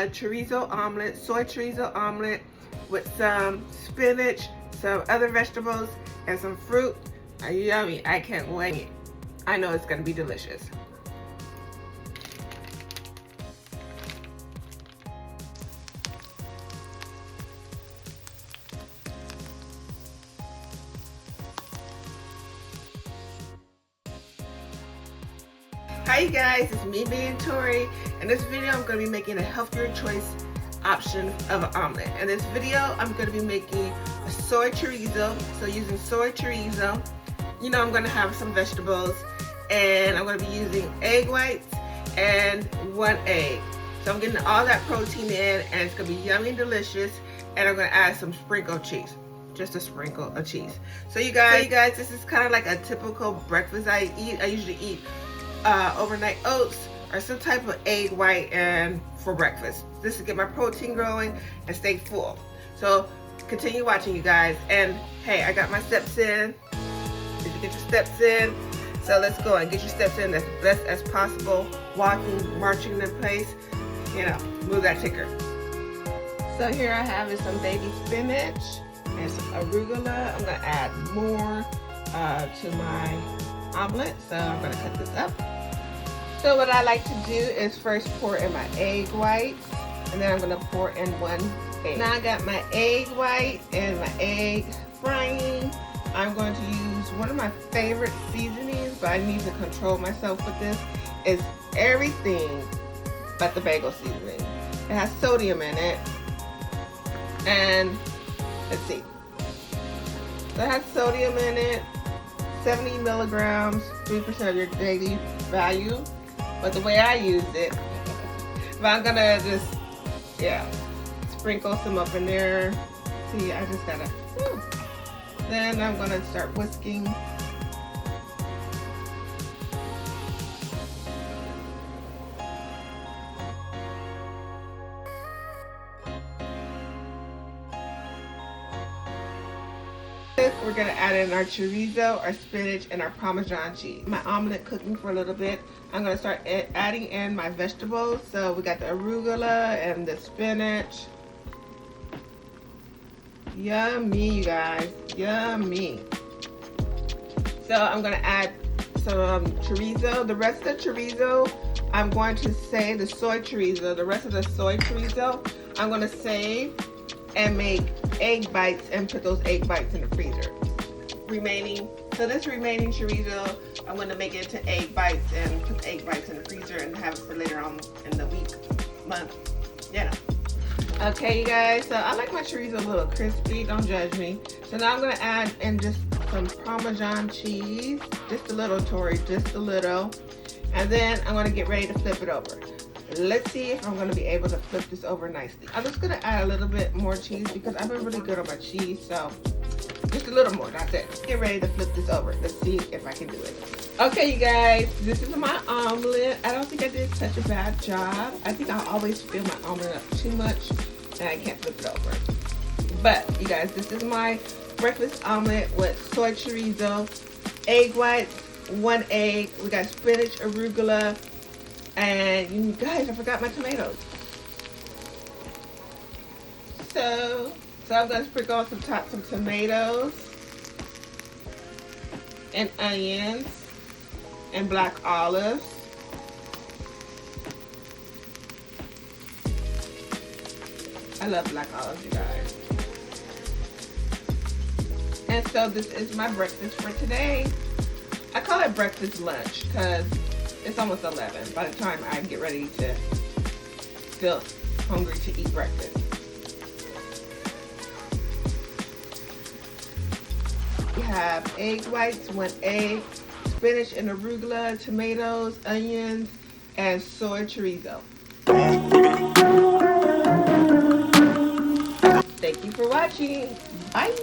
a chorizo omelet, soy chorizo omelet with some spinach, some other vegetables, and some fruit. Yummy, I can't wait. I know it's gonna be delicious. Hi you guys, it's me being Tori. In this video I'm going to be making a healthier choice option of an omelet. In this video I'm going to be making a soy chorizo. So using soy chorizo, you know I'm going to have some vegetables, and I'm going to be using egg whites and 1 egg. So I'm getting all that protein in, and it's going to be yummy and delicious, and I'm going to add some sprinkled cheese. Just a sprinkle of cheese. So you guys, this is kind of like a typical breakfast I eat. I usually eat overnight oats or some type of egg white and for breakfast. This to get my protein growing and stay full. So continue watching, you guys. And hey, I got my steps in. Did you get your steps in? So let's go and get your steps in as best as possible. Walking, marching in place. You know, move that ticker. So here I have is some baby spinach and some arugula. I'm gonna add more to my omelet, so I'm gonna cut this up. So what I like to do is first pour in my egg whites, and then I'm gonna pour in 1 egg. Now I got my egg white and my egg frying. I'm going to use one of my favorite seasonings, but I need to control myself with this. Is everything but the bagel seasoning. It has sodium in it, and let's see. So it has sodium in it. 70 milligrams, 3% of your daily value. But the way I use it, but I'm gonna just, sprinkle some up in there. See, I just gotta, Then I'm gonna start whisking. We're gonna add in our chorizo, our spinach, and our Parmesan cheese. My omelet cooking for a little bit. I'm gonna start adding in my vegetables. So we got the arugula and the spinach. Yummy, you guys, yummy. So I'm gonna add some chorizo. The rest of the chorizo, I'm going to save the soy chorizo. The rest of the soy chorizo, I'm gonna save and make egg bites and put those egg bites in the freezer. So this remaining chorizo, I'm going to make it into egg bites and put the egg bites in the freezer and have it for later on in the week, month, Okay, you guys, so I like my chorizo a little crispy, don't judge me. So now I'm going to add in just some Parmesan cheese, just a little, Tori, just a little. And then I'm going to get ready to flip it over. Let's see if I'm going to be able to flip this over nicely. I'm just going to add a little bit more cheese because I've been really good on my cheese, so just a little more, that's it. Get ready to flip this over. Let's see if I can do it. Okay, you guys, this is my omelet. I don't think I did such a bad job. I think I always fill my omelet up too much and I can't flip it over. But, you guys, this is my breakfast omelet with soy chorizo, egg whites, 1 egg. We got spinach, arugula, and you guys, I forgot my tomatoes. So I'm going to sprinkle on some tomatoes and onions and black olives. I love black olives, you guys. And so this is my breakfast for today. I call it breakfast lunch because it's almost 11 by the time I get ready to feel hungry to eat breakfast. We have egg whites, 1 egg, spinach and arugula, tomatoes, onions, and soy chorizo. Thank you for watching. Bye.